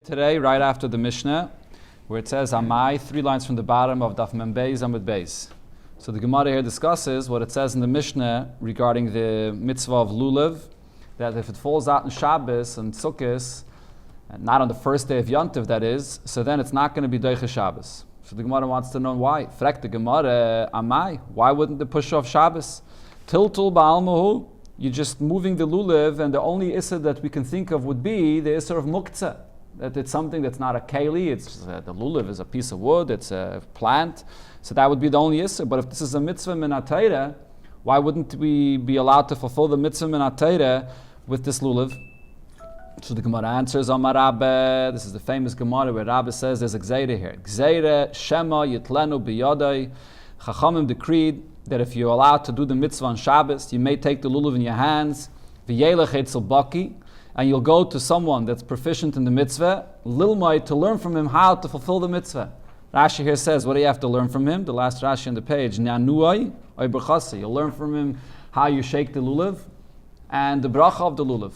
today, right after the Mishnah, where it says Amai, 3 lines from the bottom of Daf Mem Beis Amud Beis. So the Gemara here discusses what it says in the Mishnah regarding the mitzvah of lulav, that if it falls out in Shabbos and Sukkah, and not on the first day of Yontiv, that is, so then it's not going to be Doiche Shabbos. So the Gemara wants to know why. Frek the Gemara, Amai, why wouldn't it push off Shabbos? Tiltul Ba'almahu, you're just moving the lulav, and the only issur that we can think of would be the issur of muktzah, that it's something that's not a keli, it's just, the lulav is a piece of wood, it's a plant, so that would be the only issur. But if this is a mitzvah min ha-Torah, why wouldn't we be allowed to fulfill the mitzvah min ha-Torah with this lulav? So the Gemara answers, Amar Rabbe, this is the famous Gemara where Rabbe says there's a gzeira here. Gzeira shema yitlenu biyodai. Chachamim decreed that if you're allowed to do the mitzvah on Shabbos, you may take the lulav in your hands, v'yelech etzel baki, and you'll go to someone that's proficient in the mitzvah, lilmai, to learn from him how to fulfill the mitzvah. Rashi here says, what do you have to learn from him? The last Rashi on the page, Nyanuai oy brachasi. You'll learn from him how you shake the lulav and the bracha of the lulav.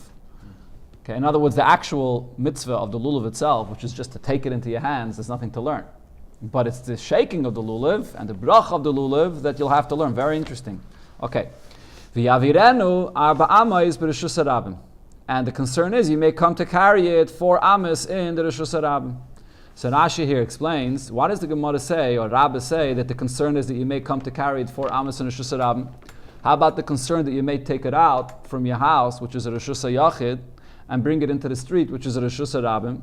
Okay, in other words, the actual mitzvah of the lulav itself, which is just to take it into your hands, there's nothing to learn. But it's the shaking of the lulav and the bracha of the lulav that you'll have to learn. Very interesting. Okay. V'yavirenu arba amayis b'reshus harabim. And the concern is you may come to carry it 4 amas in the reshus harabim. So Rashi here explains, why does the Gemara say, or Rabbi say, that the concern is that you may come to carry it 4 amas in reshus harabim? How about the concern that you may take it out from your house, which is a reshus hayachid, and bring it into the street, which is a reshus harabim?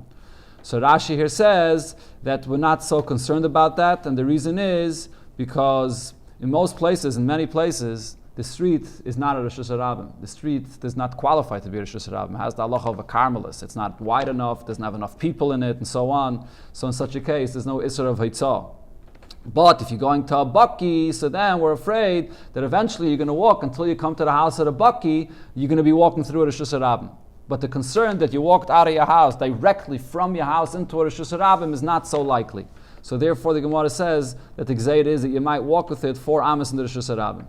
So Rashi here says that we're not so concerned about that, and the reason is because in most places, in many places, the street is not a reshus harabim. The street does not qualify to be a reshus harabim. It has the halacha of a carmelis. It's not wide enough, doesn't have enough people in it, and so on. So in such a case, there's no issur of hitzah. But if you're going to a baki, so then we're afraid that eventually you're going to walk until you come to the house of a baki, you're going to be walking through a reshus harabim. But the concern that you walked out of your house, directly from your house into a reshus harabim, is not so likely. So therefore the Gemara says that the gzeir is that you might walk with it 4 amas in the reshus harabim.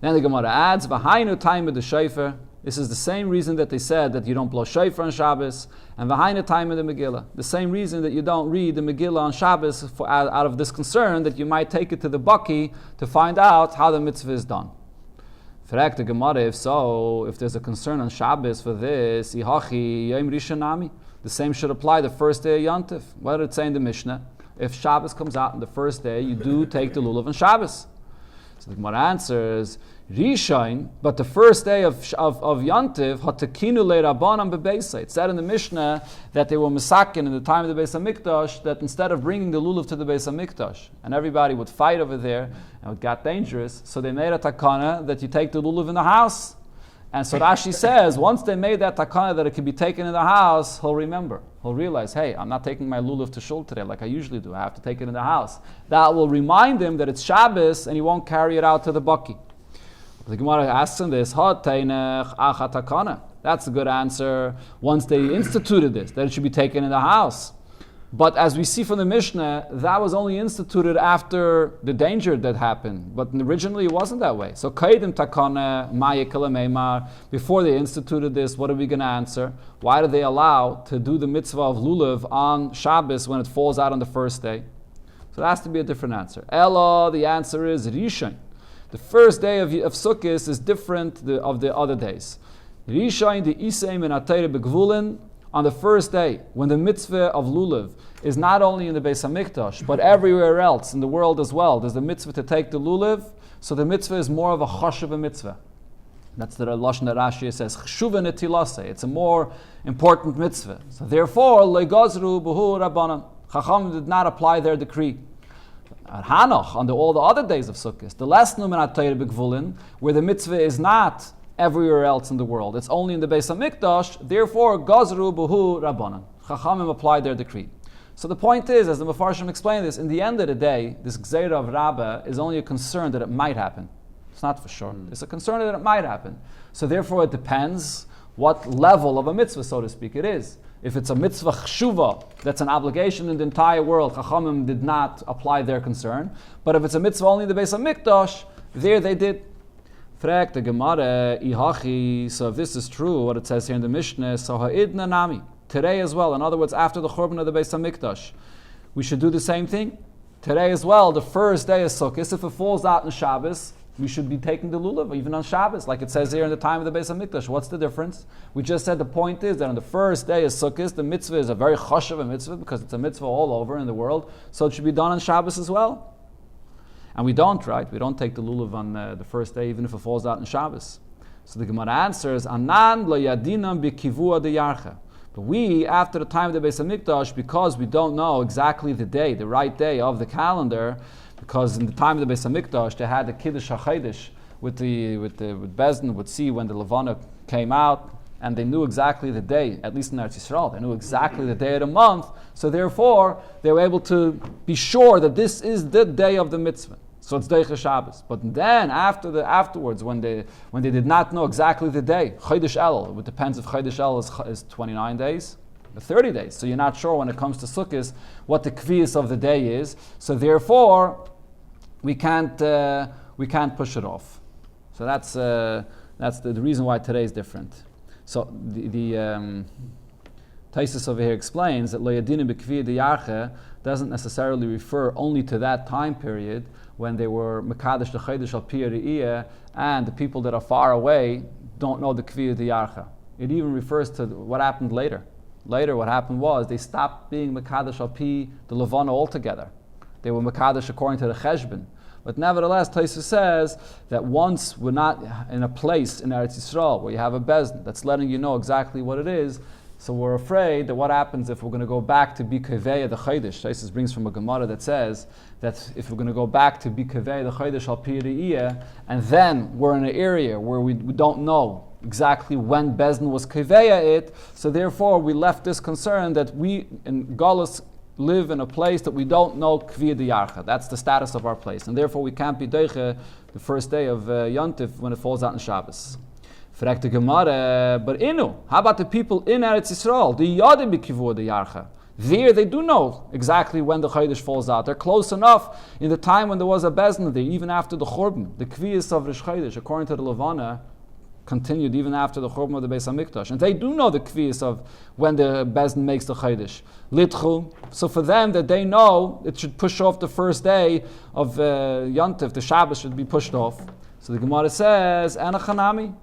Then the Gemara adds, V'hainu time of the shofar. This is the same reason that they said that you don't blow shofar on Shabbos, and V'hainu time of the Megillah. The same reason that you don't read the Megillah on Shabbos out of this concern that you might take it to the baki to find out how the mitzvah is done. Frag the Gemara, if so, if there's a concern on Shabbos for this, Ihachi Yom Rishonami, the same should apply the first day of Yontif. What did it say in the Mishnah? If Shabbos comes out on the first day, you do take the lulav on Shabbos. So the Gemara answers, Rishon, but the first day of Yontiv, Hatakinu le'Rabbanan bebeisa. It said in the Mishnah that they were misakin in the time of the Beis HaMikdash, that instead of bringing the lulav to the Beis HaMikdash, and everybody would fight over there, and it got dangerous, so they made a takana that you take the lulav in the house. And so Rashi says, once they made that takana that it can be taken in the house, he'll remember. He'll realize, hey, I'm not taking my lulav to shul today like I usually do. I have to take it in the house. That will remind him that it's Shabbos, and he won't carry it out to the baki. The Gemara asks him this, that's a good answer. Once they instituted this, that it should be taken in the house. But as we see from the Mishnah, that was only instituted after the danger that happened. But originally it wasn't that way. So Kaidim Takana, Maya Kilameimar, before they instituted this, what are we going to answer? Why do they allow to do the mitzvah of lulav on Shabbos when it falls out on the first day? So there has to be a different answer. Ella, the answer is Rishon. The first day of Sukkot is different of the other days. Rishon, the Isay min ha-Torah begvulin, on the first day, when the mitzvah of lulav is not only in the Beis HaMikdash, but everywhere else in the world as well, there's the mitzvah to take the lulav, so the mitzvah is more of a chashuva mitzvah. That's the Lashon that Rashi says, chshuva netilase, it's a more important mitzvah. So therefore, legazru b'hu rabbanan, Chacham did not apply their decree. At Hanoch, on all the other days of Sukkot, the less numen ha-Torah begvulin, where the mitzvah is not everywhere else in the world, it's only in the Beis HaMikdash, therefore, Gazru Buhu Rabbanan. Chachamim applied their decree. So the point is, as the Mefarshim explained this, in the end of the day, this Gzeira of Rabbah is only a concern that it might happen. It's not for sure. It's a concern that it might happen. So therefore, it depends what level of a mitzvah, so to speak, it is. If it's a mitzvah chshuva, that's an obligation in the entire world, Chachamim did not apply their concern. But if it's a mitzvah only in the Beis HaMikdash, there they did. Frag the Gemara, Ihachi, so if this is true, what it says here in the Mishnah, so ha'idna nami. today as well. In other words, after the Churban of the Beis HaMikdash, we should do the same thing. Today as well, the first day of Sukkah, if it falls out in Shabbos, we should be taking the lulav, even on Shabbos, like it says here in the time of the Beis HaMikdash. What's the difference? We just said the point is that on the first day of Sukkot, the mitzvah is a very chashuv mitzvah because it's a mitzvah all over in the world, so it should be done on Shabbos as well. And we don't, right? We don't take the lulav on the first day, even if it falls out in Shabbos. So the Gemara answers, Anan lo yadinam b'kivua deyarcha. But we, after the time of the Beis HaMikdash, because we don't know exactly the day, the right day of the calendar, because in the time of the Beis HaMikdash, they had the Kiddush HaChodesh with Bezdin, would see when the Levana came out, and they knew exactly the day, at least in Eretz Yisrael, they knew exactly the day of the month, so therefore, they were able to be sure that this is the day of the mitzvah. So it's Deicha Shabbos. But then, afterwards, when they did not know exactly the day, Chodesh El, it depends if Chodesh El is 29 days, 30 days. So you're not sure when it comes to Sukkot what the kviyas of the day is. So therefore, we can't push it off. So that's the reason why today is different. So the Taisus over here explains that Lo Yadinu B'Kviyah D'Yarche doesn't necessarily refer only to that time period when they were Mekadesh the Chodesh Al Pi Re'iyah and the people that are far away don't know the Kviyah D'Yarche. It even refers to what happened later. Later, what happened was they stopped being Mekadesh Al Pi the Levana altogether. They were Mekadesh according to the Cheshbon. But nevertheless, Taisus says that once we're not in a place in Eretz Yisrael where you have a bezdin that's letting you know exactly what it is, so we're afraid that what happens if we're going to go back to Bikeveya the Chodesh. Taisus brings from a Gemara that says that if we're going to go back to Bikeveya the Chodesh Al Pi Re'iyah, and then we're in an area where we don't know exactly when Bezdin was Keveya it, so therefore we left this concern that we in Galus live in a place that we don't know Kviyah D'Yarcha. That's the status of our place, and therefore we can't be Deiche the first day of Yontif when it falls out in Shabbos. Fragt the Gemara, but how about the people in Eretz Yisrael? The Yadim B'Kivua D'Yarcha. There they do know exactly when the Chodesh falls out. They're close enough in the time when there was a Bezdin there, even after the Churban. The Kviyas of Rish Chodesh, according to the Levana, continued even after the Churban of the Beis HaMikdash. And they do know the kviyas of when the Bezdin makes the Chodesh. Litchu. So for them, that they know, it should push off the first day of Yontif, the Shabbos should be pushed off. So the Gemara says, Anachanami,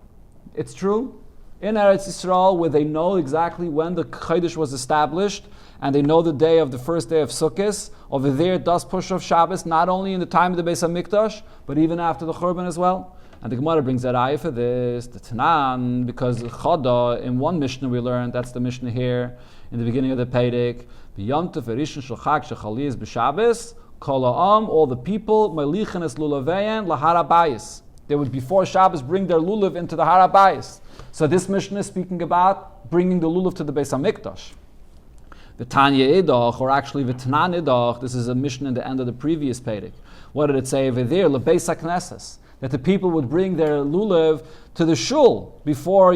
it's true. In Eretz Yisrael, where they know exactly when the Chodesh was established, and they know the day of the first day of Sukkot, over there it does push off Shabbos, not only in the time of the Beis HaMikdash, but even after the Churban as well. And the Gemara brings that ayah for this, the Tanan, because Chada, in one Mishnah we learned, that's the Mishnah here, in the beginning of the Peirik, B'yomtiv Erishon Shel Chag Shechaliyas B'Shabbos, Kol Ha'am, all the people, Melichin Es Lulaveyan Lahar HaBayis. They would, before Shabbos, bring their lulav into the Har HaBayis. So this Mishnah is speaking about bringing the lulav to the Beis HaMikdash. The Tanya Idach, or actually the Tanan Idach, this is a Mishnah in the end of the previous Peirik. What did it say over there? LeBeis HaKnesses. That the people would bring their lulav to the shul before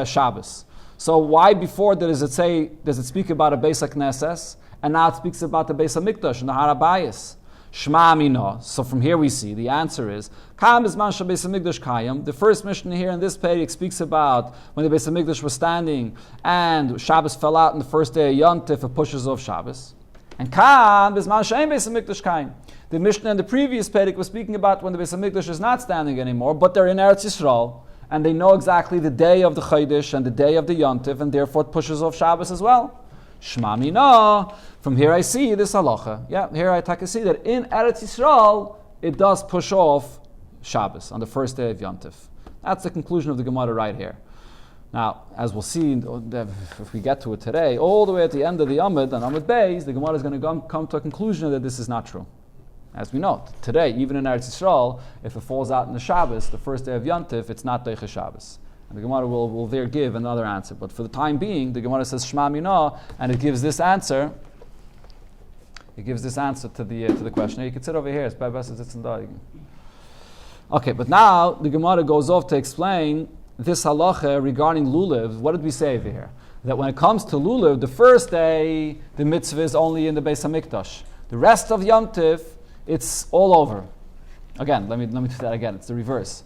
Shabbos. So why before does it speak about a Beis HaKnesses, and now it speaks about the Beis HaMikdash and the Har HaBayis? Shma Amina. So from here we see the answer is Kam Bizman Beis HaMikdash Kayim. The first Mishnah here in this page speaks about when the Beis HaMikdash was standing and Shabbos fell out on the first day of Yontif, it pushes off Shabbos. And Kam Bizman Shein Beis HaMikdash Kayim. The Mishnah in the previous Pedic was speaking about when the Beis HaMikdash is not standing anymore, but they're in Eretz Yisrael, and they know exactly the day of the Chodesh and the day of the Yontif, and therefore it pushes off Shabbos as well. Shma Mina. From here I see this halacha. Yeah, here I take to see that in Eretz Yisrael, it does push off Shabbos on the first day of Yontif. That's the conclusion of the Gemara right here. Now, as we'll see, if we get to it today, all the way at the end of the Amud, on Amud Beis, the Gemara is going to come to a conclusion that this is not true. As we know, today, even in Eretz Yisrael, if it falls out in the Shabbos, the first day of Yontif, it's not Deicha Shabbos. And the Gemara will there give another answer. But for the time being, the Gemara says Shma Mina, and it gives this answer. It gives this answer to the question. You can sit over here. It's by best it's in the. Okay, but now the Gemara goes off to explain this halacha regarding lulav. What did we say over here? That when it comes to lulav, the first day the mitzvah is only in the Beis Hamikdash. The rest of Yom Tiv, it's all over. Again, let me do that again. It's the reverse.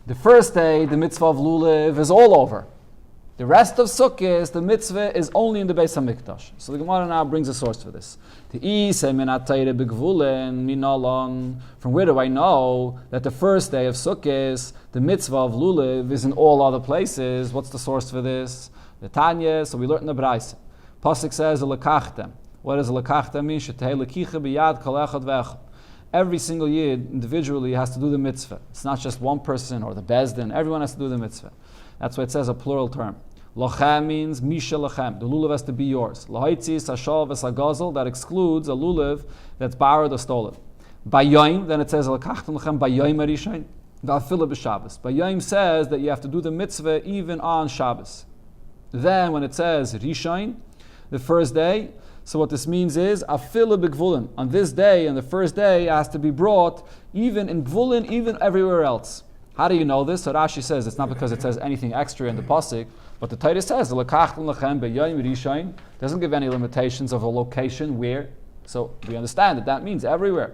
The first day, the mitzvah of lulav is all over. The rest of Sukkot, the mitzvah is only in the Beis HaMikdash. So the Gemara now brings a source for this. From where do I know that the first day of Sukkot, the mitzvah of lulav, is in all other places? What's the source for this? The Tanya, so we learned in the Braisa. Pasuk says, Lekachtem. What does Lekachtem mean? Every single yid individually has to do the mitzvah. It's not just one person or the bezdin. Everyone has to do the mitzvah. That's why it says a plural term. Lochem means misha lochem. The lulav has to be yours. Lahaitzis, hashal, v'sagazel, that excludes a lulav that's borrowed or stolen. Bayayim, then it says lekachtem lochem bayayim arishain. V'afila b'Shabbos. Bayayim says that you have to do the mitzvah even on Shabbos. Then when it says rishain, the first day, so what this means is afila b'gvulin. On this day, on the first day, it has to be brought even in gvulin, even everywhere else. How do you know this? So Rashi says it's not because it says anything extra in the pasuk, but the Torah says doesn't give any limitations of a location where. So we understand that means everywhere.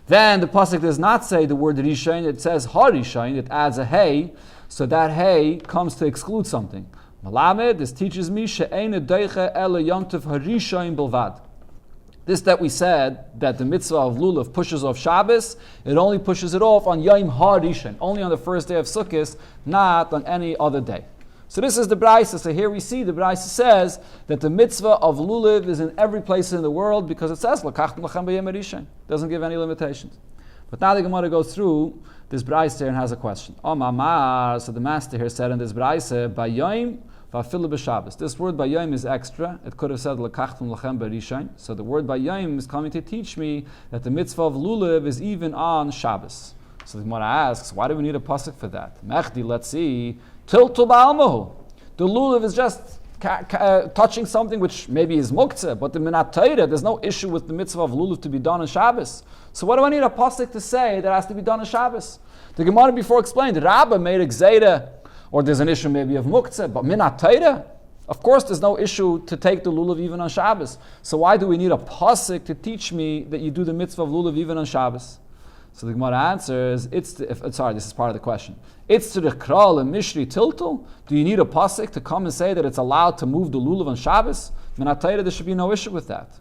Then the pasuk does not say the word rishain; it says harishain. It adds a hey, so that hey comes to exclude something. Malamed, this teaches me she'ein deicha ele yomtiv harishain bilvad. This that we said, that the mitzvah of lulav pushes off Shabbos, it only pushes it off on Yom HaRishon, only on the first day of Sukkot, not on any other day. So this is the Braisa. So here we see the Braisa says that the mitzvah of lulav is in every place in the world because it says, L'kachtem lachem b'yom HaRishon. Doesn't give any limitations. But now the Gemara goes through this Braisa here and has a question. Oh, Mamar, so the master here said in this Braisa, Bayom v'afilu b'Shabbos. This word bayom is extra. It could have said lekachtem lachem b'rishain. So the word bayom is coming to teach me that the mitzvah of lulav is even on Shabbos. So the Gemara asks, why do we need a pasuk for that? Mechdi, let's see, tiltu ba'almahu. The lulav is just touching something which maybe is muktzeh, but the minat Torah, there's no issue with the mitzvah of lulav to be done on Shabbos. So what do I need a pasuk to say that has to be done on Shabbos? The Gemara before explained, Rabbah made a gzeira, or there's an issue maybe of muktzeh, but minat Torah, of course there's no issue to take the lulav even on Shabbos. So why do we need a pasuk to teach me that you do the mitzvah of lulav even on Shabbos? So the Gemara answers, this is part of the question. It's to the kral and mishri tiltul. Do you need a pasuk to come and say that it's allowed to move the lulav on Shabbos? Minat Torah, there should be no issue with that.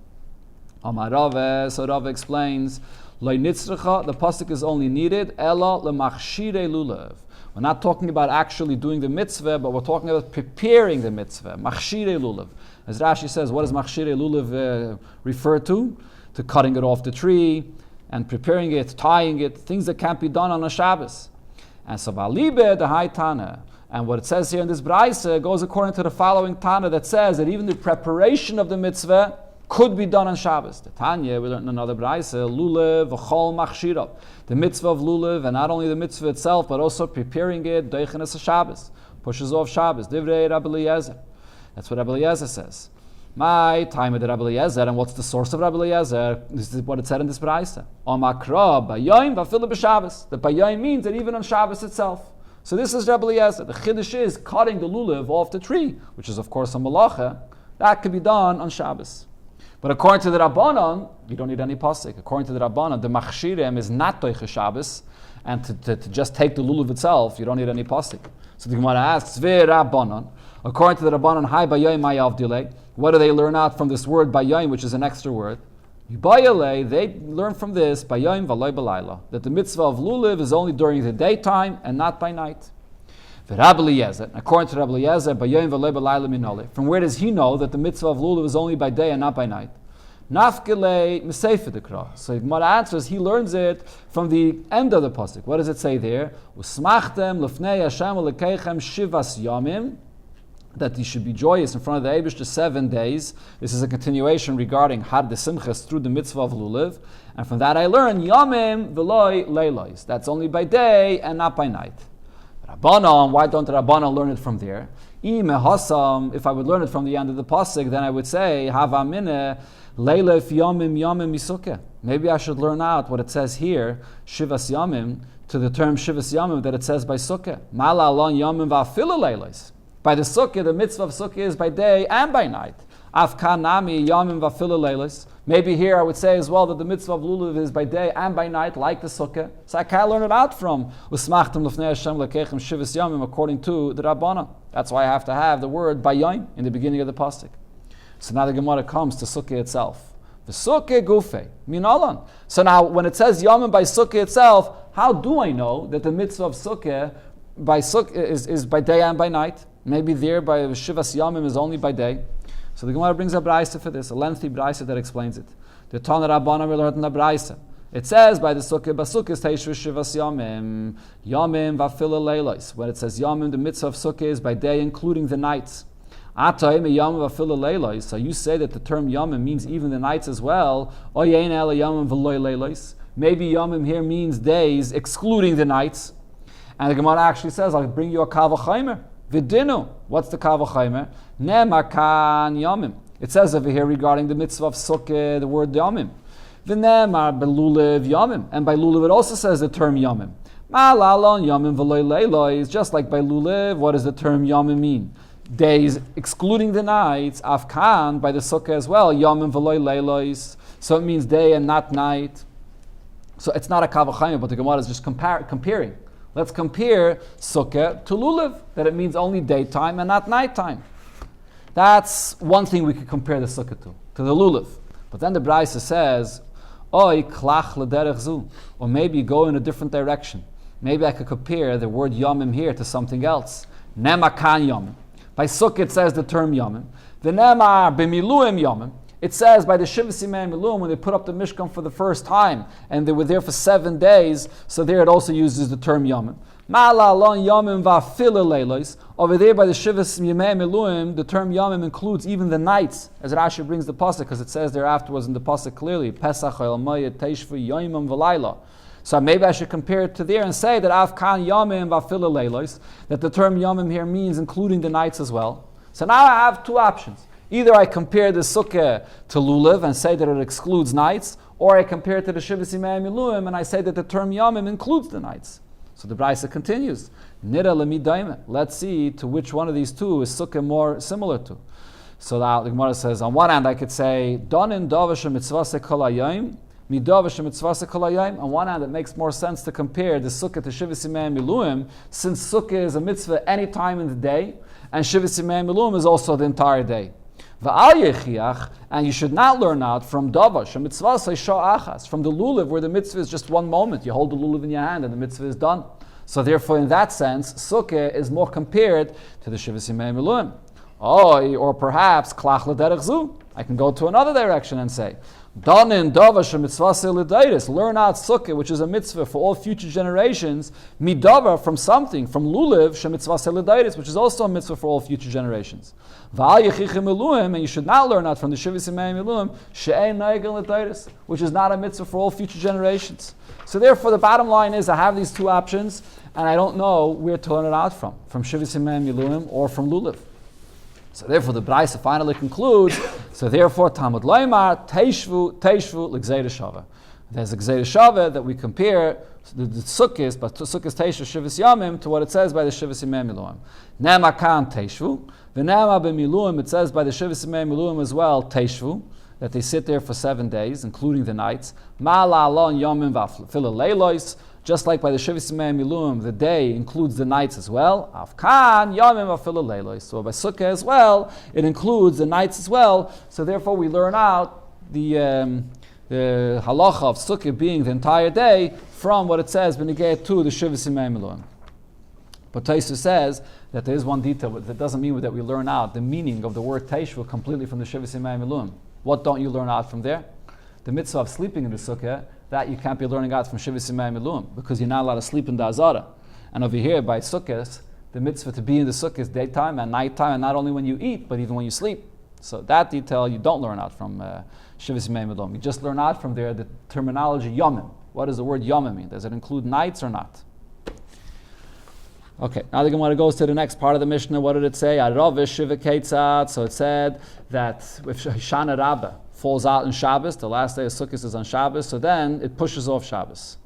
Amar Rava, so Rava explains, Lo nitzracha, the pasuk is only needed, ela lemachshirei lulav. We're not talking about actually doing the mitzvah, but we're talking about preparing the mitzvah. Machshirei lulav. As Rashi says, what does machshirei lulav refer to? To cutting it off the tree and preparing it, tying it, things that can't be done on a Shabbos. And so valibe the high Tana. And what it says here in this Braisa goes according to the following Tana that says that even the preparation of the mitzvah could be done on Shabbos. The Tanya, we learned in another Braisa, lulav v'chol machshira. The mitzvah of lulav, and not only the mitzvah itself, but also preparing it, doichenes Shabbos, pushes off Shabbos. Divrei Rabbi Eliezer. That's what Rabbi Eliezer says. My time of the Rabbi Eliezer, and what's the source of Rabbi Eliezer? This is what it said in this Braisa. Omakra bayayim v'afilu b'Shabbos. The bayayim means that even on Shabbos itself. So this is Rabbi Eliezer. The chiddush is cutting the lulav off the tree, which is of course a malacha. That could be done on Shabbos. But according to the Rabbanon, you don't need any pasuk. According to the Rabbanon, the machshirem is not toiche Shabbos, and to just take the lulav itself, you don't need any pasuk. So the Gemara asks, Ve Rabbanon. According to the Rabbanon, Hai bayayim mayav dilei. What do they learn out from this word bayayim, which is an extra word? Yubayalei, they learn from this bayayim v'loy b'layla, that the mitzvah of lulav is only during the daytime and not by night. Rabbi Eliezer, according to Rabbi Eliezer, bayayim v'loy b'layla minole. From where does he know that the mitzvah of lulav is only by day and not by night? Nafkelei Meseifer Dekra. So the Gemara answers, he learns it from the end of the pasuk. What does it say there? Usmachtem lefnei Hashem lekeichem shivas yamim. That you should be joyous in front of the Eibush 7 days. This is a continuation regarding Had de Simchas through the mitzvah of lulav. And from that I learn Yamim v'loy leilos. That's only by day and not by night. Rabbanon, why don't the Rabbanon learn it from there? If I would learn it from the end of the pasuk, then I would say Hava mineh leilef yamim yamim misukah. Maybe I should learn out what it says here, Shivas Yamim, to the term Shivas Yamim that it says by Sukkah. Mala alon yamim va'afilu leilos. By the Sukkah, the mitzvah of Sukkah is by day and by night. Afkanami yamim v'afilu leilis. Maybe here I would say as well that the mitzvah of lulav is by day and by night, like the sukkah. So I can't learn it out from Usmachtem l'fnei Hashem lekechem shivas yamim according to the Rabbana. That's why I have to have the word bayayim in the beginning of the pasuk. So now the Gemara comes to sukkah itself. The sukkah gufe minalan. So now when it says yamim by sukkah itself, how do I know that the mitzvah of sukkah is by day and by night? Maybe there by shivas yamim is only by day. So the Gemara brings a braisa for this, a lengthy braisa that explains it. The Tana Rabbana we learned in the braisa. It says by the sukkah, basukah is teishu shivas yamim, yamim vafila leilos. When it says yamim, the mitzvah of sukkah is by day, including the nights. Atayim yamim vafila leilos. So you say that the term yamim means even the nights as well. Oyein ela yamim v'loy leilos. Maybe yamim here means days, excluding the nights. And the Gemara actually says, I'll bring you a kavachaymer. Vidinu. What's the kavachaymer? Nemakan yamim. It says over here regarding the mitzvah of sukkah, the word yamim. V'nemar belulev yamim. And by lulav it also says the term yamim. Ma'alalon yamim v'loy leilois. Just like by lulav, what does the term yamim mean? Days, excluding the nights. Afkan, by the sukkah as well, yamim v'loy leilois. So it means day and not night. So it's not a kavachaymer, but the Gemara is just comparing. Let's compare sukkah to lulav, that it means only daytime and not nighttime. That's one thing we could compare the sukkah to the lulav. But then the Braisa says, Oy klach l'derech zu, or maybe go in a different direction. Maybe I could compare the word yamim here to something else. Nemakan yamim. By sukkah it says the term yamim. V'nemar b'miluim yamim. It says by the Shivas Yimei Miluim, when they put up the Mishkan for the first time, and they were there for 7 days, so there it also uses the term Yamim. Ma'alalon Yamim va'afila leilos. Over there by the Shivas Yimei Miluim, the term Yamim includes even the nights, as Rashi brings the pasuk, because it says there afterwards in the pasuk clearly, Pesach el Moed Teishvu Yomim v'Layla. So maybe I should compare it to there and say that Afkan Yamim va'afila leilos, that the term Yamim here means including the nights as well. So now I have two options. Either I compare the sukkah to lulav and say that it excludes nights, or I compare it to the Shivas Yimei Miluim and I say that the term yamim includes the nights. So the Braisa continues. Nira lemidaime. Let's see to which one of these two is sukkah more similar to. So the Gemara says, on one hand I could say, Donin davash mitzvase kol hayom, midavash mitzvase kol hayom. On one hand it makes more sense to compare the sukkah to Shivas Yimei Miluim, since sukkah is a mitzvah any time in the day, and Shivas Yimei Miluim is also the entire day. And you should not learn out from davash, from the lulav, where the mitzvah is just one moment. You hold the lulav in your hand and the mitzvah is done. So therefore, in that sense, sukkah is more compared to the Shivas Yimei Miluim. Or perhaps klach l'derech zu. I can go to another direction and say, Danin davash mitzvah l'dairis. Learn out sukkah, which is a mitzvah for all future generations. Midava, from something, from lulav shemitzvah l'dairis, which is also a mitzvah for all future generations. And you should not learn out from the Shivas Yimei Miluim she'ein naigel l'dairis, which is not a mitzvah for all future generations. So therefore, the bottom line is I have these two options, and I don't know where to learn it out from Shivas Yimei Miluim or from lulav. So therefore, the Braisa finally concludes. So therefore, Talmud Loimar Teishvu l'Gzeira Shava. There's a Gzeira Shava that we compare the Sukkahs, but Sukkahs Teishvu Shivas Yamim, to what it says by the Shivas Yimei Miluim. Nema kan Teishvu, v'nema b'miluim. It says by the Shivas Yimei Miluim as well Teishvu, that they sit there for 7 days, including the nights. Ma'ala alon Yamim v'afila leilos. Just like by the Shivas Yimei Miluim, the day includes the nights as well. Afkan yamim afila leilos. So by Sukkah as well, it includes the nights as well. So therefore, we learn out the halacha of Sukkah being the entire day from what it says benegay to the Shivas Yimei Miluim. But Taisu says that there is one detail that doesn't mean that we learn out the meaning of the word Teishvu completely from the Shivas Yimei Miluim. What don't you learn out from there? The mitzvah of sleeping in the Sukkah, that you can't be learning out from Shivas Yimei Miluim, because you're not allowed to sleep in the Azara. And over here by Sukkahs, the mitzvah to be in the Sukkah is daytime and nighttime, and not only when you eat, but even when you sleep. So that detail you don't learn out from Shivas Yimei Miluim. You just learn out from there the terminology Yomim. What does the word Yomim mean? Does it include nights or not? Okay, now the Gemara goes to the next part of the Mishnah. What did it say? So it said that if Shana Rabbah falls out in Shabbos, the last day of Sukkot is on Shabbos, so then it pushes off Shabbos.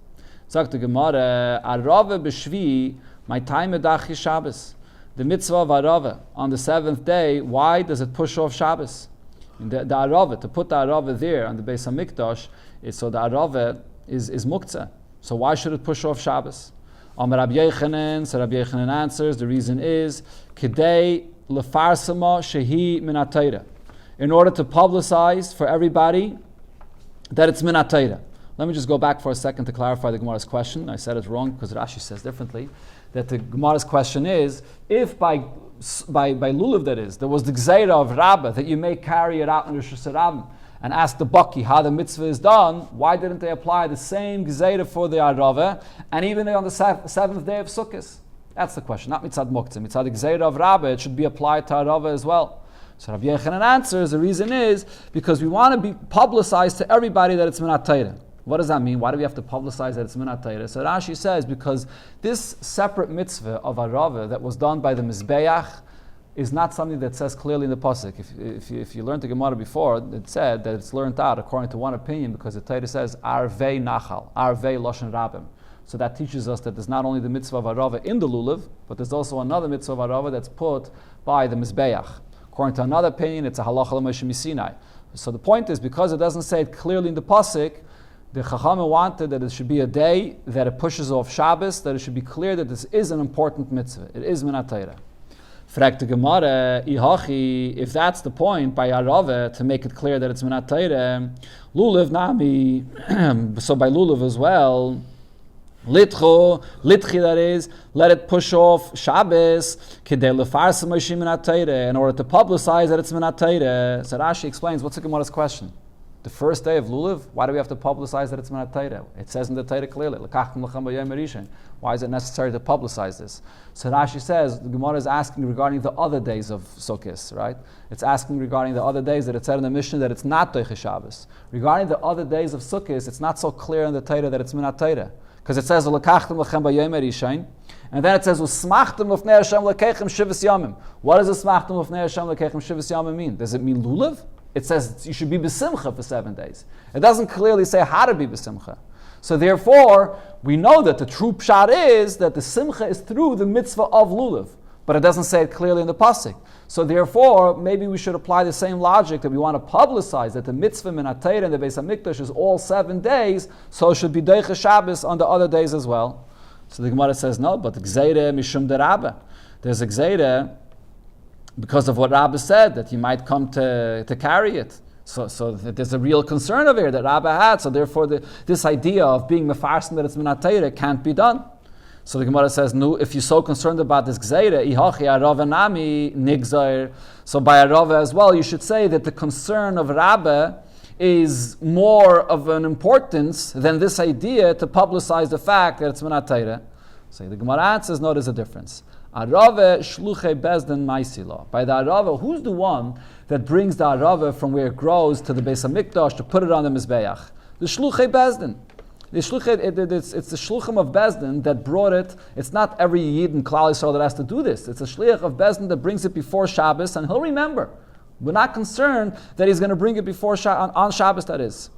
Sagt the Gemara, Arava b'shvi, my time edachi Shabbos. The mitzvah of Arava on the 7th day, why does it push off Shabbos? The arava, to put the arava there on the Beis Hamikdash, so the arava is muktzah. So why should it push off Shabbos? Amar Rabbi Yochanan, so Rabbi Yochanan answers, the reason is, Kidei lefarsama shehi min ha-Torah. In order to publicize for everybody that it's min ha-Torah. Let me just go back for a second to clarify the Gemara's question. I said it wrong because Rashi says differently. That the Gemara's question is, if by lulav that is, there was the gzeira of Rabbah that you may carry it out in Rosh Hashanah and ask the Baki how the mitzvah is done, why didn't they apply the same gzeira for the Arava and even on the seventh day of Sukkot? That's the question, not mitzad muktzah. Mitzad the gzeira of Rabbah, it should be applied to Arava as well. So Rabbi Yochanan answers, the reason is because we want to be publicized to everybody that it's min ha-Torah. What does that mean? Why do we have to publicize that it's min ha-Torah? So Rashi says, because this separate mitzvah of Arava that was done by the Mizbeach is not something that says clearly in the pasuk. If you learned the Gemara before, it said that it's learned out according to one opinion because the Torah says Arvei Nachal, Arvei Loshen Rabim. So that teaches us that there's not only the mitzvah of Arava in the lulav, but there's also another mitzvah of Arava that's put by the Mizbeach. According to another opinion, it's a halacha l'Moshe Misinai. So the point is, because it doesn't say it clearly in the pasuk, the Chachamim wanted that it should be a day that it pushes off Shabbos, that it should be clear that this is an important mitzvah. It is min ha-Torah. Fragt the Gemara, Ihachi, if that's the point by Arava to make it clear that it's min ha-Torah, lulav nami, so by lulav as well, litchi that is, let it push off Shabbos, kidei lefarsa moishim min ha-Torah, in order to publicize that it's min ha-Torah. So Rashi explains, what's the Gemara's question? The first day of Lulav, why do we have to publicize that it's min ha-Torah? It says in the Torah clearly, why is it necessary to publicize this? So Rashi says, the Gemara is asking regarding the other days of Sukkot, right? It's asking regarding the other days that it said in the Mishnah that it's not Doiche Shabbos. Regarding the other days of Sukkot, it's not so clear in the Torah that it's min ha-Torah. Because it says, and then it says, what does mean? Does it mean Lulav? It says you should be besimcha for 7 days. It doesn't clearly say how to be besimcha. So therefore, we know that the true pshat is that the simcha is through the mitzvah of lulav, but it doesn't say it clearly in the pasuk. So therefore, maybe we should apply the same logic that we want to publicize that the mitzvah min ha-Torah and the Beis Hamikdash is all 7 days, so it should be Doiche Shabbos on the other days as well. So the Gemara says no, but the gzeira mishum de Rabbah. There's a gzeira because of what Rabbah said, that you might come to carry it. So there's a real concern over here that Rabbah had, so therefore this idea of being mefarsim that it's min ha-Torah can't be done. So the Gemara says, no, if you're so concerned about this gzeira, ihachi arava nami nigzair. So by arava as well, you should say that the concern of Rabbah is more of an importance than this idea to publicize the fact that it's min ha-Torah. So the Gemara answers, no, there's a difference. Arava shluchei bezdin maisila. By the arava, who's the one that brings the arava from where it grows to the Beis Hamikdash to put it on the Mizbeach? The shluchei bezdin. It's the shluchim of bezdin that brought it. It's not every Yid in Klal Yisrael that has to do this. It's a shliach of bezdin that brings it before Shabbos, and he'll remember. We're not concerned that he's going to bring it before on Shabbos, that is.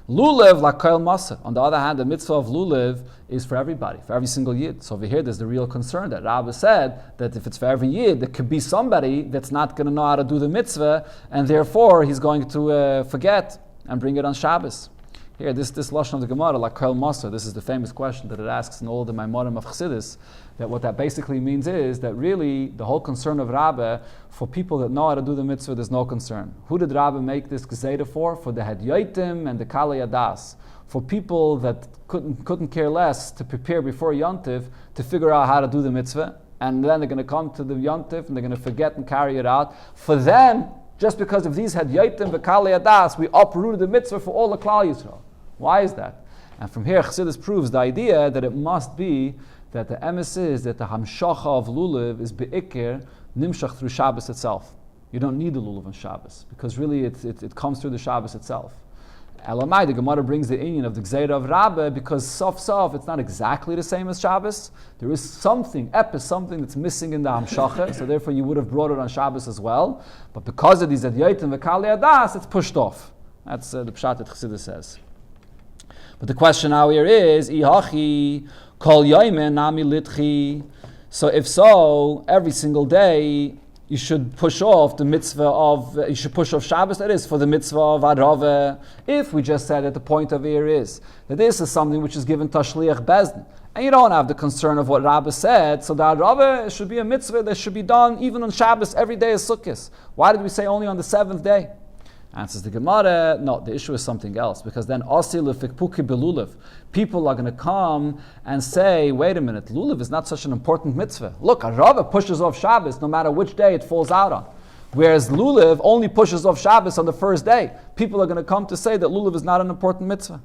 Lulav lakoil masa. On the other hand, the mitzvah of lulav is for everybody, for every single yid. So over here, there's the real concern that Rabbah said that if it's for every yid, there could be somebody that's not going to know how to do the mitzvah, and therefore he's going to forget and bring it on Shabbos. Here, this lashon of the Gemara, lakoil masa. This is the famous question that it asks in all the Maimorim of Chassidus. That what that basically means is that really the whole concern of Rabbah, for people that know how to do the mitzvah, there's no concern. Who did Rabbah make this gzeira for? For the Hadyoitim and the Kalei Adas. For people that couldn't care less to prepare before Yontif to figure out how to do the mitzvah, and then they're going to come to the Yontif and they're going to forget and carry it out. For them, just because of these Hadyoitim and Kalei Adas, we uprooted the mitzvah for all the Klal Yisrael. Why is that? And from here, Chassidus proves the idea that it must be that the emes is that the hamshacha of lulav is be'ikir nimshach through Shabbos itself. You don't need the lulav on Shabbos because really it comes through the Shabbos itself. Elamai, the Gemara brings the inyan of the gzeira of Rabbah because sof it's not exactly the same as Shabbos. There is something that's missing in the hamshacha, so therefore you would have brought it on Shabbos as well. But because of these adyotim v'kalei adas, it's pushed off. That's the pshat that Chassidus says. But the question now here is, ihachi kol yoymen nami litchi. So if so, every single day you should push off the mitzvah of, you should push off Shabbos, that is, for the mitzvah of Arava, if we just said that the point of here is that this is something which is given to Shliach Bezdin, and you don't have the concern of what Rabbah said, so the Arava should be a mitzvah that should be done even on Shabbos, every day is Sukkot. Why did we say only on the 7th day? Answers the Gemara, no, the issue is something else, because then people are going to come and say, wait a minute, lulav is not such an important mitzvah. Look, Arava pushes off Shabbos no matter which day it falls out on. Whereas lulav only pushes off Shabbos on the first day. People are going to come to say that lulav is not an important mitzvah.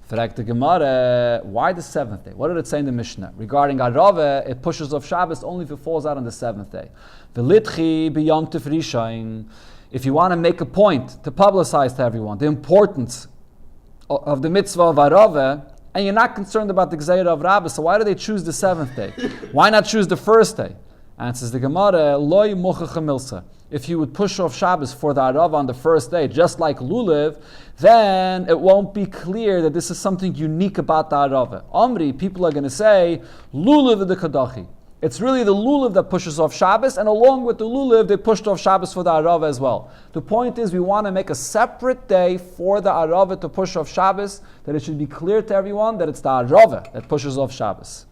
Frag the Gemara, why the 7th day? What did it say in the Mishnah? Regarding Arava, it pushes off Shabbos only if it falls out on the 7th day. V'litchi b'yom tif rishain. If you want to make a point to publicize to everyone the importance of the mitzvah of Arava, and you're not concerned about the Gzeira of Rabbah, so why do they choose the 7th day? Why not choose the first day? Answers the Gemara, Loi mochacha milsa. If you would push off Shabbos for the Arava on the first day, just like Lulav, then it won't be clear that this is something unique about the Arava. Omri, people are going to say, Lulav the Kadachi. It's really the lulav that pushes off Shabbos, and along with the lulav, they pushed off Shabbos for the Arava as well. The point is, we want to make a separate day for the Arava to push off Shabbos, that it should be clear to everyone that it's the Arava that pushes off Shabbos.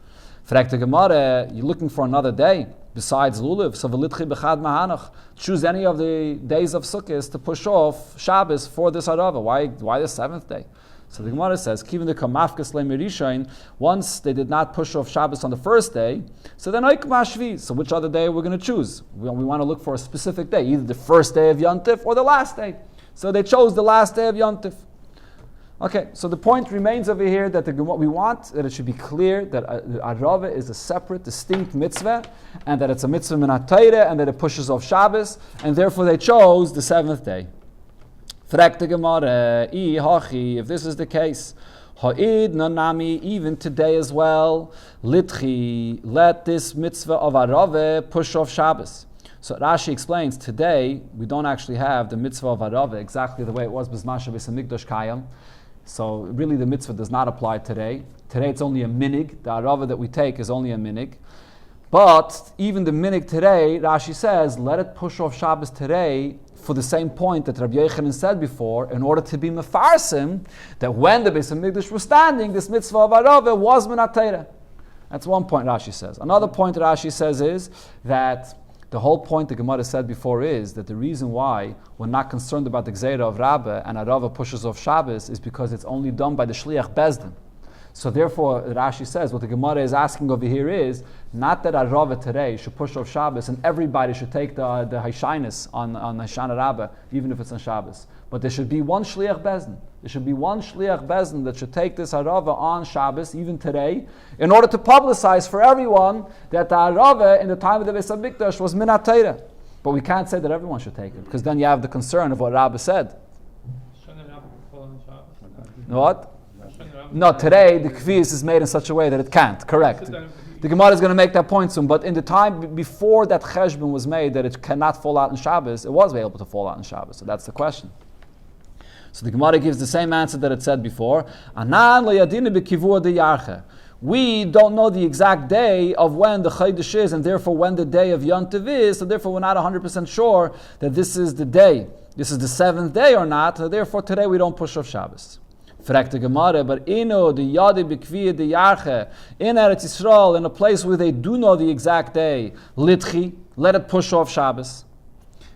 Frag the Gemara, you're looking for another day besides lulav, so v'litchi b'chad mahanach. Choose any of the days of Sukkot to push off Shabbos for this Arava. Why the 7th day? So the Gemara says, Kivin the kamafkas le'mirishain, once they did not push off Shabbos on the first day, so then oik mashvi. So which other day we're going to choose? We want to look for a specific day, either the first day of Yontif or the last day. So they chose the last day of Yontif. Okay, so the point remains over here that we want that it should be clear that Arava is a separate, distinct mitzvah, and that it's a mitzvah min ha'Torah, and that it pushes off Shabbos, and therefore they chose the 7th day. Frag the Gemara, if this is the case, ha'id nanami, even today as well, litchi, let this mitzvah of Arava push off Shabbos. So Rashi explains, today we don't actually have the mitzvah of Arava exactly the way it was b'zman shebeis hamikdash kayam. So really the mitzvah does not apply today. Today it's only a minig. The Arava that we take is only a minig. But even the minig today, Rashi says, let it push off Shabbos today, for the same point that Rabbi Yochanan said before, in order to be mefarsim, that when the Beis HaMikdash was standing, this mitzvah of Arava was min ha'Torah. That's one point Rashi says. Another point that Rashi says is that the whole point the Gemara said before is that the reason why we're not concerned about the Gzeira of Rabbah and Arava pushes off Shabbos is because it's only done by the Shliach Bezdin. So therefore, Rashi says, what the Gemara is asking over here is, not that Arava today should push off Shabbos and everybody should take the Haishainis on Hashanah Rabbah, even if it's on Shabbos. But there should be one Shliach Bezdin. There should be one Shliach Bezdin that should take this Arava on Shabbos, even today, in order to publicize for everyone that the Arava in the time of the Beis HaMikdash was min ha'Torah. But we can't say that everyone should take it, because then you have the concern of what Rabbah said. What? No, today the kviz is made in such a way that it can't. Correct. The Gemara is going to make that point soon, but in the time before that cheshbon was made that it cannot fall out in Shabbos, it was able to fall out in Shabbos. So that's the question. So the Gemara gives the same answer that it said before. We don't know the exact day of when the Chodesh is, and therefore when the day of Yontiv is, so therefore we're not 100% sure that this is the day, this is the 7th day or not, so therefore today we don't push off Shabbos. Fragt the Gemara, but the yadi b'kviyah the yarche in Eretz Yisrael, in a place where they do know the exact day, litchi, let it push off Shabbos.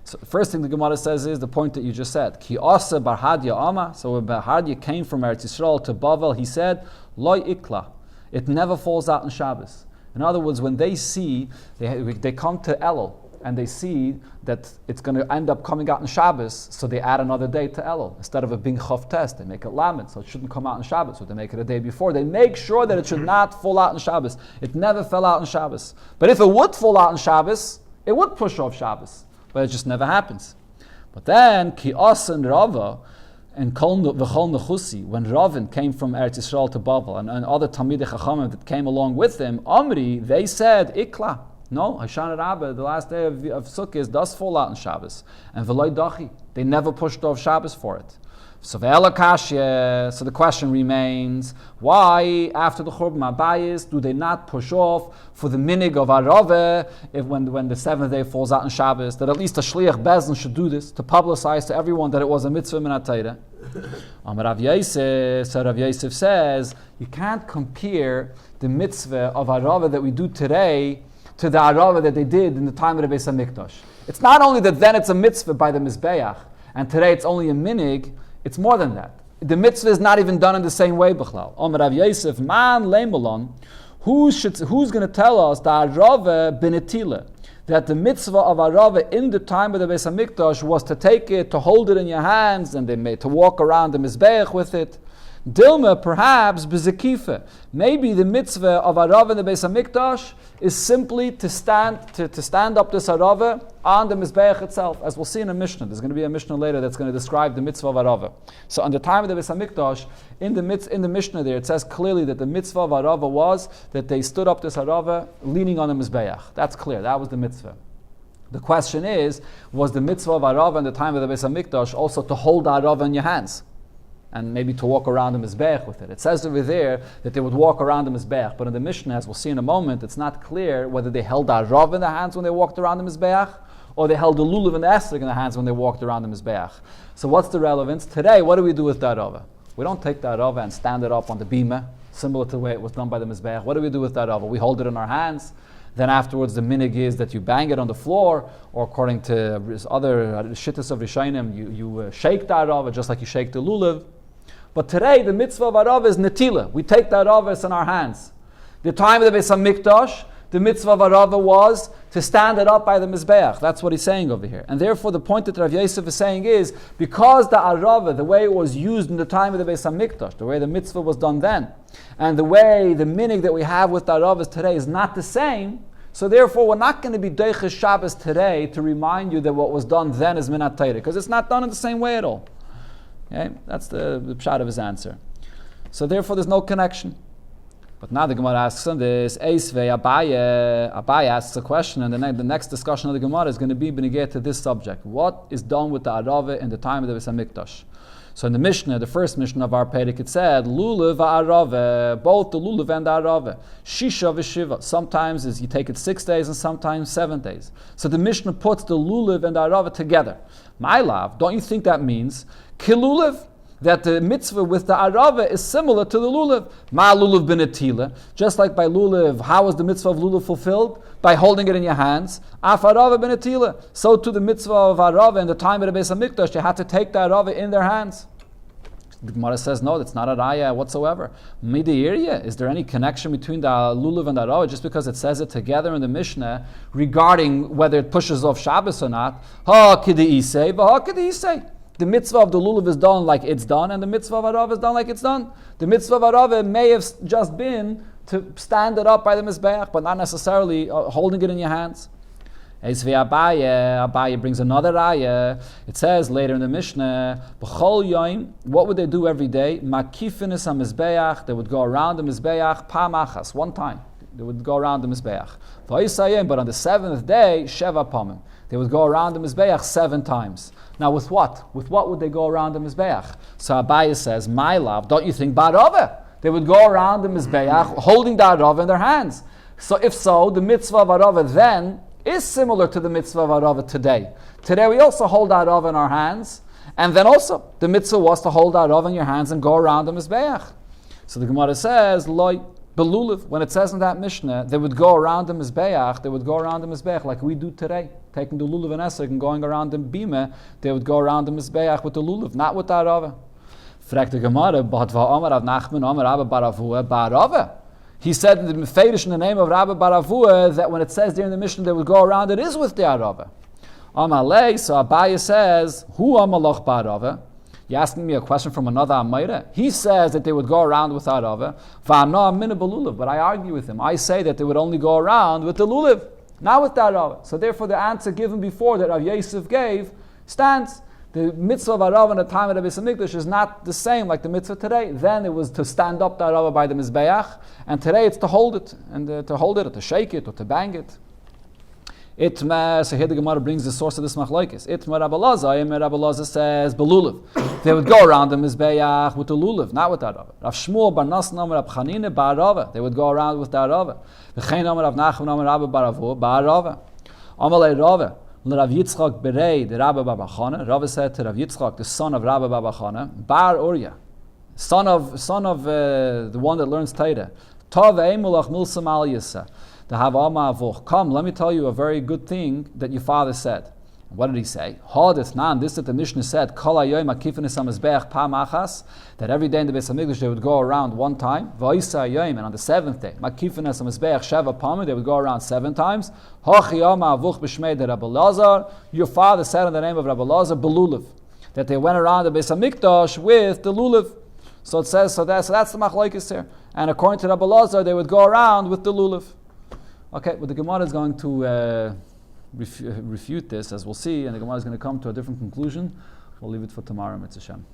So the first thing the Gemara says is the point that you just said. Ki asa bar Hadya ama. So when Bar Hadya came from Eretz Yisrael to Bavel, he said, loy ikla. It never falls out in Shabbos. In other words, when they see, they come to Elul, and they see that it's going to end up coming out in Shabbos, so they add another day to Elul. Instead of it being Chav Tes, they make it Lamed, so it shouldn't come out in Shabbos, so they make it a day before. They make sure that it should not fall out in Shabbos. It never fell out in Shabbos. But if it would fall out in Shabbos, it would push off Shabbos. But it just never happens. But then, Ki Asa and Rava, and V'chol Nechusi, when Ravin came from Eretz Yisrael to Bavel, and other Talmidei Chachamim that came along with him, Amri, they said, Ikla. No, Hashanah Rabbah, the last day of Sukkah, does fall out on Shabbos. And V'loi Dachi, they never pushed off Shabbos for it. So the question remains, why after the Churban Abayis do they not push off for the minig of Arava when the seventh day falls out on Shabbos, that at least a Shliach Bezdin should do this to publicize to everyone that it was a mitzvah min HaTorah? Rav Yosef says, you can't compare the mitzvah of Arava that we do today to the Arava that they did in the time of the Beis HaMikdash. It's not only that then it's a mitzvah by the Mizbeach, and today it's only a minig. It's more than that. The mitzvah is not even done in the same way, B'chlal. Rav Yosef, man leimalon, who's going to tell us that Arava benetila, that the mitzvah of Arava in the time of the Beis HaMikdash was to take it, to hold it in your hands, and they made to walk around the Mizbeach with it. Dilma, perhaps, b'zekifa. Maybe the mitzvah of Arava in the Beis HaMikdash is simply to stand up this Arava on the Mizbeach itself, as we'll see in a Mishnah. There's going to be a Mishnah later that's going to describe the mitzvah of Arava. So on the time of the Beis HaMikdash, in the Mishnah there, it says clearly that the mitzvah of Arava was that they stood up this Arava leaning on the Mizbeach. That's clear. That was the mitzvah. The question is, was the mitzvah of Arava in the time of the Beis HaMikdash also to hold the Arava in your hands? And maybe to walk around the Mizbeach with it. It says over there that they would walk around the Mizbeach, but in the Mishnah, as we'll see in a moment, it's not clear whether they held the Arav in their hands when they walked around the Mizbeach, or they held the Lulav and the Esrog in their hands when they walked around the Mizbeach. So what's the relevance? Today, what do we do with the Arava? We don't take the Arava and stand it up on the bima, similar to the way it was done by the Mizbeach. What do we do with the Arava? We hold it in our hands. Then afterwards, the minig is that you bang it on the floor, or according to other shittas of Rishonim, you shake the Arava just like you shake the Lulav. But today, the mitzvah of Arava is netila. We take the Arava in our hands. The time of the Beis HaMikdash, the mitzvah of Arava was to stand it up by the Mizbeach. That's what he's saying over here. And therefore, the point that Rav Yosef is saying is, because the Arava, the way it was used in the time of the Beis HaMikdash, the way the mitzvah was done then, and the way the minig that we have with the Aravas today is not the same, so therefore we're not going to be Deiches Shabbos today to remind you that what was done then is min HaTorah, because it's not done in the same way at all. Okay? That's the pshat of his answer. So therefore there's no connection. But now the Gemara asks on this, Eisvei Abaye asks a question, and the next discussion of the Gemara is going to be beneged to this subject. What is done with the Arava in the time of the Beis HaMikdash? So in the Mishnah, the first Mishnah of our Perek, it said, Lulav Arava, both the Lulav and the Arava, Shisha v'Shiva. Sometimes you take it 6 days and sometimes 7 days. So the Mishnah puts the Lulav and the Arava together. My love, don't you think that means Kilulav? That the mitzvah with the Arava is similar to the Lulav. Ma Lulav benetila. Just like by Lulav, how is the mitzvah of Lulav fulfilled? By holding it in your hands. Af Arava benetila. So to the mitzvah of Arava in the time of the Beis HaMikdash, you had to take the Arava in their hands. The Gemara says, no, that's not a raya whatsoever. Midiyirya, is there any connection between the Lulav and the Arava just because it says it together in the Mishnah regarding whether it pushes off Shabbos or not? Ha kidi isei, v'ha kidi isei. The mitzvah of the Lulav is done like it's done, and the mitzvah of Arava is done like it's done. The mitzvah of Arava may have just been to stand it up by the Mizbeach, but not necessarily holding it in your hands. Abaye brings another ayah. It says later in the Mishnah, B'chol yoim, what would they do every day? Makifinis ha-Mizbeach, they would go around the Mizbeach, pamachas, one time. They would go around the Mizbeach. But on the seventh day, Sheva pamim. They would go around the Mizbeach 7 times. Now with what? With what would they go around the Mizbeach? So Abaye says, my love, don't you think Barava? They would go around the Mizbeach holding the Arava in their hands. So if so, the mitzvah of Arava then is similar to the mitzvah of Arava today. Today we also hold Arava in our hands, and then also the mitzvah was to hold Arava in your hands and go around the Mizbeach. So the Gemara says, Loi, Belulav, when it says in that Mishnah, they would go around the Mizbeach, like we do today, taking the Lulav and Esrog and going around the Bima, they would go around the Mizbeach with the Lulav, not with the Arava. Fragt the Gemara, but va'amar Rav Nachman, amar Rabba Baravua, Barava. He said in the Mefedish in the name of Rabba Baravua that when it says there in the Mishnah they would go around, it is with the Arava. Amalei, so Abaye says, Hu amalach Barava. You're asking me a question from another Amayra. He says that they would go around with Arava. Va'ana mina belulav. But I argue with him. I say that they would only go around with the lulav, not with the Arava. So therefore the answer given before that Rav Yosef gave stands. The mitzvah of Arava in the time of the Beis HaMikdash is not the same like the mitzvah today. Then it was to stand up the Arava by the Mizbeach, and today it's to hold it, and to hold it, or to shake it, or to bang it. Itma, so here the Gemara brings the source of this machlokes. Itma Rabbi Elazar says, belulav. They would go around the Mizbeach with the lulav, not with that Rava. Rav Shmuel bar Nassan Amar Rav Chanina bar Rava. They would go around with that Rava. V'chein Amar Rav Nachman Amar Rabba bar Avu bar Rava. Amalei Rava. Rav Yitzchak berei the Rabba bar Chana. Rava said to Rav Yitzchak, the son of Rabba bar Chana, bar Uriah, son of the one that learns Torah. Tov eimulach milsam al yisa. The Havama Avuch. Come, let me tell you a very good thing that your father said. What did he say? This that the Mishnah said, that every day in the Beis Hamikdash they would go around one time, and on the seventh day, they would go around 7 times. Your father said in the name of Rabbi Elazar, belulav, that they went around the Beis Hamikdash with the lulav. So it says, so that's the machlokes here. And according to Rabbi Elazar, they would go around with the lulav. Okay, but the Gemara is going to refute this, as we'll see, and the Gemara is going to come to a different conclusion. We'll leave it for tomorrow, Mitzvah Shem.